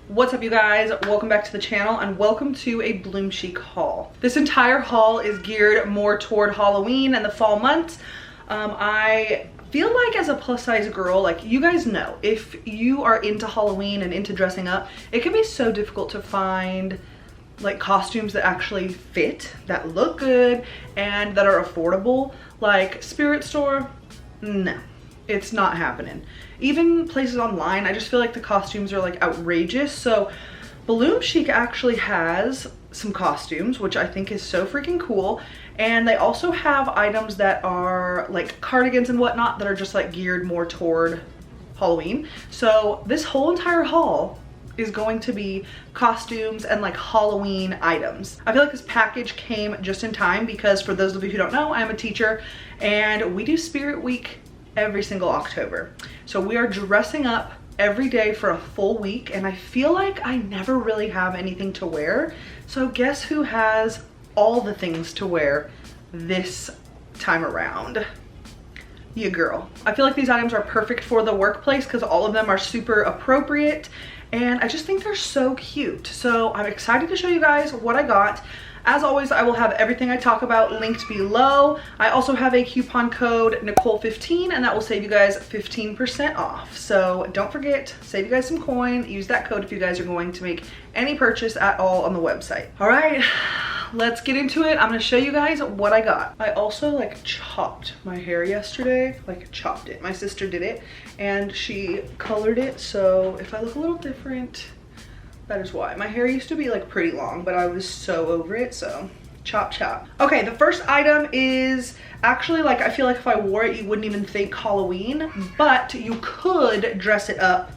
What's up, you guys? Welcome back to the channel and welcome to a BloomChic haul. This entire haul is geared more toward Halloween and the fall months. I feel like as a plus size girl, like you guys know, if you are into Halloween and into dressing up, it can be so difficult to find like costumes that actually fit, that look good, and that are affordable. Like Spirit Store, no, it's not happening. Even places online, I just feel like the costumes are like outrageous. So BloomChic actually has some costumes, which I think is so freaking cool. And they also have items that are like cardigans and whatnot that are just like geared more toward Halloween. So this whole entire haul is going to be costumes and like Halloween items. I feel like this package came just in time because for those of you who don't know, I'm a teacher and we do Spirit Week every single October. So we are dressing up every day for a full week and I feel like I never really have anything to wear. So guess who has all the things to wear this time around? Your girl. I feel like these items are perfect for the workplace because all of them are super appropriate and I just think they're so cute. So I'm excited to show you guys what I got. As always, I will have everything I talk about linked below. I also have a coupon code Nicole15 and that will save you guys 15% off. So don't forget, save you guys some coin. Use that code if you guys are going to make any purchase at all on the website. All right, let's get into it. I'm gonna show you guys what I got. I also like chopped my hair yesterday, like chopped it. My sister did it and she colored it. So if I look a little different, that is why. My hair used to be like pretty long, but I was so over it, so chop chop. Okay, the first item is actually like, I feel like if I wore it, you wouldn't even think Halloween, but you could dress it up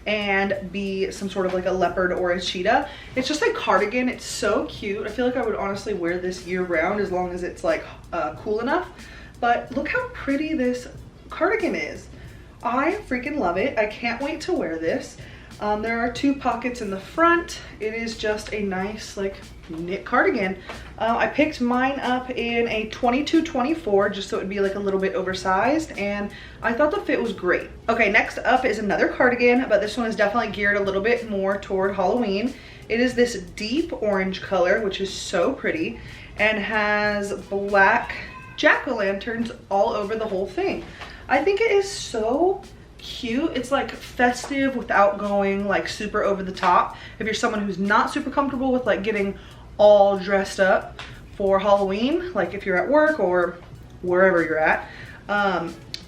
and be some sort of like a leopard or a cheetah. It's just a cardigan. It's so cute. I feel like I would honestly wear this year round as long as it's like cool enough. But look how pretty this cardigan is. I freaking love it. I can't wait to wear this. There are two pockets in the front. It is just a nice like knit cardigan. I picked mine up in a 22-24 just so it would be like a little bit oversized and I thought the fit was great. Okay, next up is another cardigan, but this one is definitely geared a little bit more toward Halloween. It is this deep orange color, which is so pretty, and has black jack-o'-lanterns all over the whole thing. I think it is so cute. It's like festive without going like super over the top. If you're someone who's not super comfortable with like getting all dressed up for Halloween, like if you're at work or wherever you're at,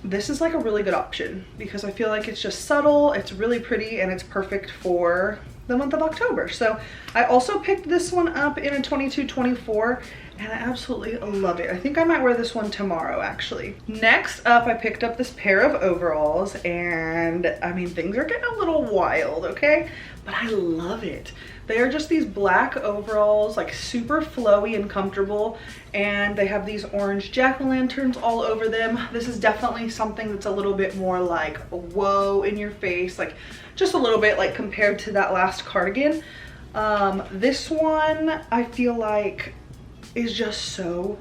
this is like a really good option because I feel like it's just subtle, it's really pretty, and it's perfect for the month of October. So I also picked this one up in a 22-24 and I absolutely love it. I think I might wear this one tomorrow actually. Next up, I picked up this pair of overalls and I mean, things are getting a little wild, okay? But I love it. They are just these black overalls, like super flowy and comfortable, and they have these orange jack-o'-lanterns all over them. This is definitely something that's a little bit more like whoa in your face, like just a little bit like compared to that last cardigan. This one I feel like is just so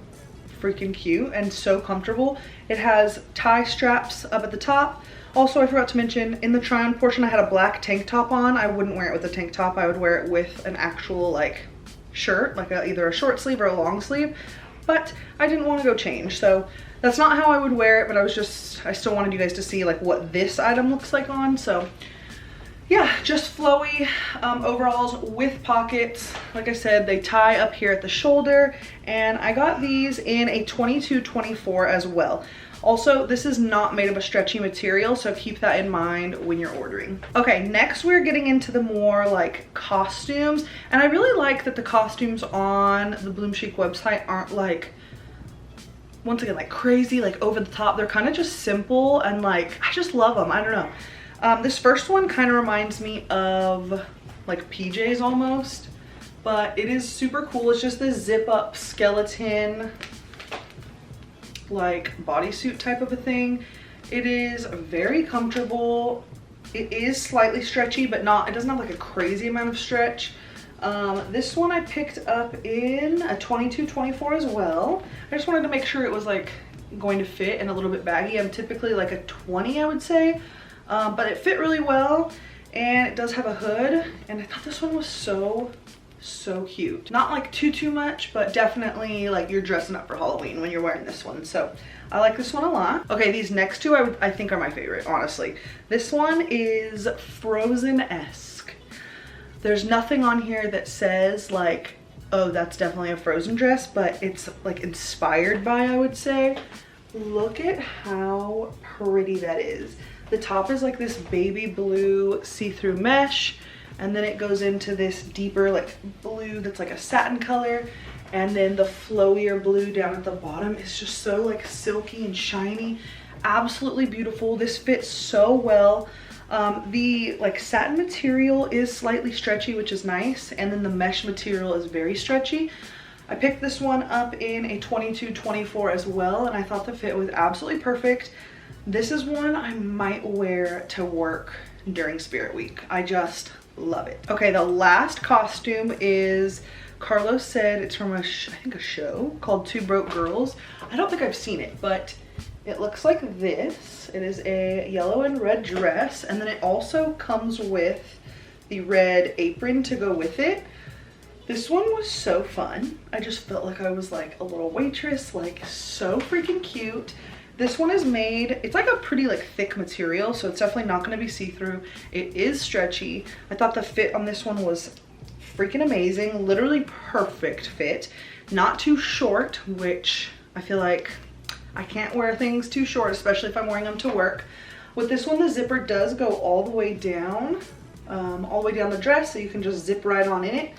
freaking cute and so comfortable. It has tie straps up at the top. Also, I forgot to mention, in the try-on portion I had a black tank top on. I wouldn't wear it with a tank top. I would wear it with an actual like shirt, like either a short sleeve or a long sleeve, but I didn't want to go change, so that's not how I would wear it. But I still wanted you guys to see like what this item looks like on. So yeah, just flowy overalls with pockets. Like I said, they tie up here at the shoulder, and I got these in a 22-24 as well. Also, this is not made of a stretchy material, so keep that in mind when you're ordering. Okay, next we're getting into the more like costumes, and I really like that the costumes on the BloomChic website aren't like, once again, like crazy, like over the top. They're kind of just simple and like, I just love them. I don't know. This first one kind of reminds me of like PJs almost, but it is super cool. It's just this zip up skeleton like bodysuit type of a thing. It is very comfortable. It is slightly stretchy, but not, it doesn't have like a crazy amount of stretch. This one I picked up in a 22-24 as well. I just wanted to make sure it was like going to fit and a little bit baggy. I'm typically like a 20, I would say, but it fit really well. and it does have a hood, and I thought this one was so cute. Not like too much, but definitely like you're dressing up for Halloween when you're wearing this one. So I like this one a lot. Okay, these next two I think are my favorite, honestly. This one is Frozen-esque. There's nothing on here that says like, oh, that's definitely a Frozen dress, but it's like inspired by, I would say. Look at how pretty that is. The top is like this baby blue see-through mesh, and then it goes into this deeper like blue that's like a satin color, and then the flowier blue down at the bottom is just so like silky and shiny. Absolutely beautiful. This fits so well. The like satin material is slightly stretchy, which is nice, and then the mesh material is very stretchy. I picked this one up in a 22-24 as well, and I thought the fit was absolutely perfect. This is one I might wear to work during Spirit Week. I just love it. Okay, the last costume is, Carlos said it's from I think a show called Two Broke Girls. I don't think I've seen it, but it looks like this. It is a yellow and red dress, and then it also comes with the red apron to go with it. This one was so fun. I just felt like I was like a little waitress, like so freaking cute. This one is made, it's like a pretty like thick material, so it's definitely not gonna be see-through. It is stretchy. I thought the fit on this one was freaking amazing, literally perfect fit. Not too short, which I feel like I can't wear things too short, especially if I'm wearing them to work. With this one, the zipper does go all the way down the dress, so you can just zip right on in it.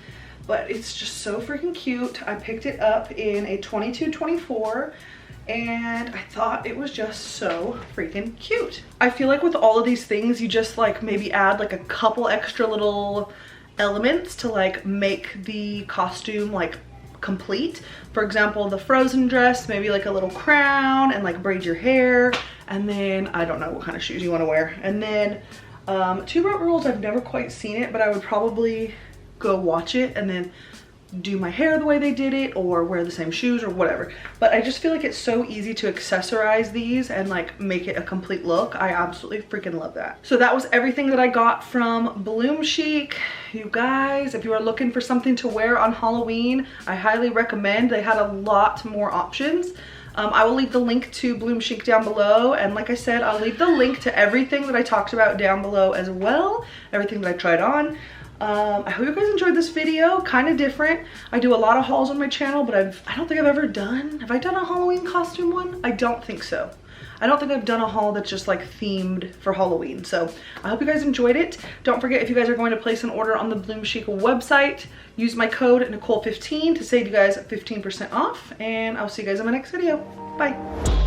But it's just so freaking cute. I picked it up in a 22-24, and I thought it was just so freaking cute. I feel like with all of these things, you just like maybe add like a couple extra little elements to like make the costume like complete. For example, the Frozen dress, maybe like a little crown and like braid your hair, and then I don't know what kind of shoes you want to wear. And then Two Broke Girls, I've never quite seen it, but I would probably go watch it and then do my hair the way they did it, or wear the same shoes or whatever. But I just feel like it's so easy to accessorize these and like make it a complete look. I absolutely freaking love that. So that was everything that I got from BloomChic. You guys, if you are looking for something to wear on Halloween, I highly recommend. They had a lot more options. I will leave the link to BloomChic down below, and like I said, I'll leave the link to everything that I talked about down below as well, everything that I tried on. I hope you guys enjoyed this video. Kind of different. I do a lot of hauls on my channel, but I don't think I've ever done, have I done a Halloween costume one? I don't think so. I don't think I've done a haul that's just like themed for Halloween. So I hope you guys enjoyed it. Don't forget, if you guys are going to place an order on the BloomChic website, use my code Nicole15 to save you guys 15% off, and I'll see you guys in my next video. Bye.